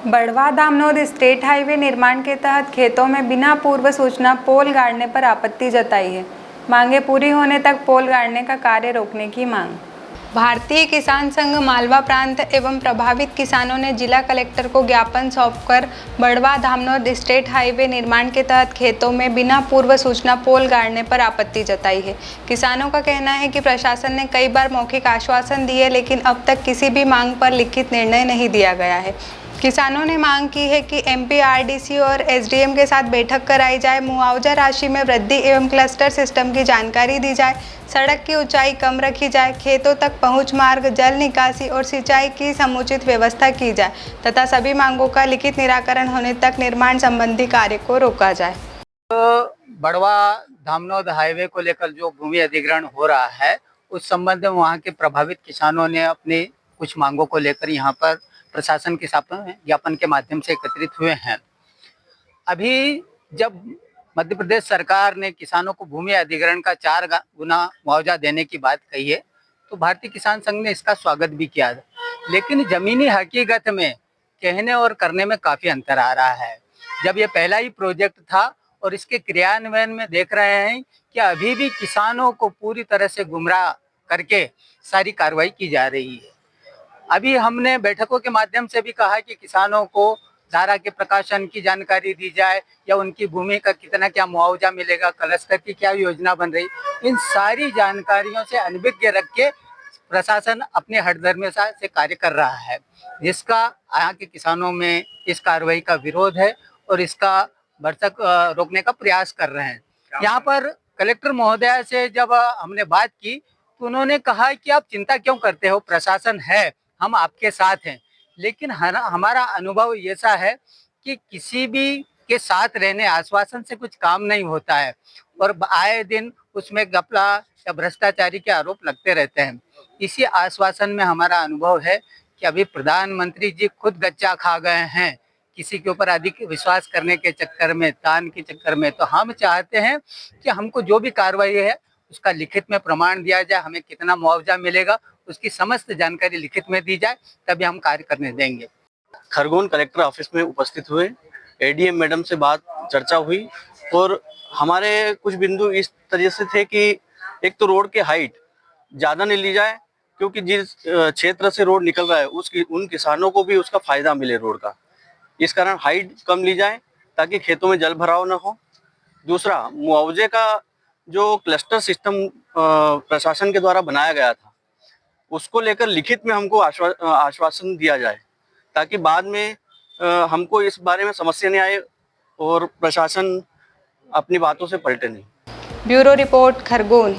बड़वा दामनोद state highway निर्माण के तहत खेतों में बिना पूर्व सूचना पोल गाड़ने पर आपत्ति जताई है। मांगे पूरी होने तक पोल गाड़ने का कार्य रोकने की मांग। भारतीय किसान संघ मालवा प्रांत एवं प्रभावित किसानों ने जिला कलेक्टर को ज्ञापन सौंपकर बड़वा दामनोद स्टेट हाईवे निर्माण के तहत खेतों में बिना पूर्व सूचना पोल गाड़ने पर आपत्ति जताई है। किसानों का कहना है कि प्रशासन ने कई बार मौखिक आश्वासन दिए, लेकिन अब तक किसी भी मांग पर लिखित निर्णय नहीं दिया गया है। किसानों ने मांग की है कि एमपी-आरडीसी और एसडीएम के साथ बैठक कराई जाए, मुआवजा राशि में वृद्धि एवं क्लस्टर सिस्टम की जानकारी दी जाए, सड़क की ऊंचाई कम रखी जाए, खेतों तक पहुंच मार्ग, जल निकासी और सिंचाई की समुचित व्यवस्था की जाए तथा सभी मांगों का लिखित निराकरण होने तक निर्माण संबंधी कार्य को रोका जाए। तो बड़वा दामनोद हाईवे को लेकर जो भूमि अधिग्रहण हो रहा है, उस संबंध में वहाँ के प्रभावित किसानों ने अपनी कुछ मांगों को लेकर यहाँ पर प्रशासन के सामने ज्ञापन के माध्यम से एकत्रित हुए हैं। अभी जब मध्य प्रदेश सरकार ने किसानों को भूमि अधिग्रहण का 4 गुना मुआवजा देने की बात कही है, तो भारतीय किसान संघ ने इसका स्वागत भी किया, लेकिन जमीनी हकीकत में कहने और करने में काफ़ी अंतर आ रहा है। जब ये पहला ही प्रोजेक्ट था और इसके क्रियान्वयन में देख रहे हैं कि अभी भी किसानों को पूरी तरह से गुमराह करके सारी कार्रवाई की जा रही है। अभी हमने बैठकों के माध्यम से भी कहा कि किसानों को धारा के प्रकाशन की जानकारी दी जाए या उनकी भूमि का कितना क्या मुआवजा मिलेगा, क्लस्टर की क्या योजना बन रही, इन सारी जानकारियों से अनभिज्ञ रख के प्रशासन अपने हठधर्मिता से कार्य कर रहा है, जिसका यहाँ के किसानों में इस कार्रवाई का विरोध है और इसका भरसक रोकने का प्रयास कर रहे हैं। यहाँ पर कलेक्टर महोदया से जब हमने बात की तो उन्होंने कहा कि आप चिंता क्यों करते हो, प्रशासन है, हम आपके साथ हैं। लेकिन हमारा अनुभव ऐसा है कि किसी भी के साथ रहने आश्वासन से कुछ काम नहीं होता है और आए दिन उसमें घपला या भ्रष्टाचारी के आरोप लगते रहते हैं। इसी आश्वासन में हमारा अनुभव है कि अभी प्रधानमंत्री जी खुद गच्चा खा गए हैं किसी के ऊपर अधिक विश्वास करने के चक्कर में, तान के चक्कर में। तो हम चाहते हैं कि हमको जो भी कार्रवाई है उसका लिखित में प्रमाण दिया जाए, हमें कितना मुआवजा मिलेगा उसकी समस्त जानकारी लिखित में दी जाए, तभी हम कार्य करने देंगे। खरगोन कलेक्टर ऑफिस में उपस्थित हुए, एडीएम मैडम से बात चर्चा हुई और हमारे कुछ बिंदु इस तरह से थे कि एक तो रोड के हाइट ज़्यादा नहीं ली जाए, क्योंकि जिस क्षेत्र से रोड निकल रहा है उन किसानों को भी उसका फायदा मिले रोड का, इस कारण हाइट कम ली जाए ताकि खेतों में जल भराव न हो। दूसरा, मुआवजे का जो क्लस्टर सिस्टम प्रशासन के द्वारा बनाया गया था उसको लेकर लिखित में हमको आश्वासन दिया जाए ताकि बाद में हमको इस बारे में समस्या नहीं आए और प्रशासन अपनी बातों से पलटे नहीं। Bureau report, Khargone.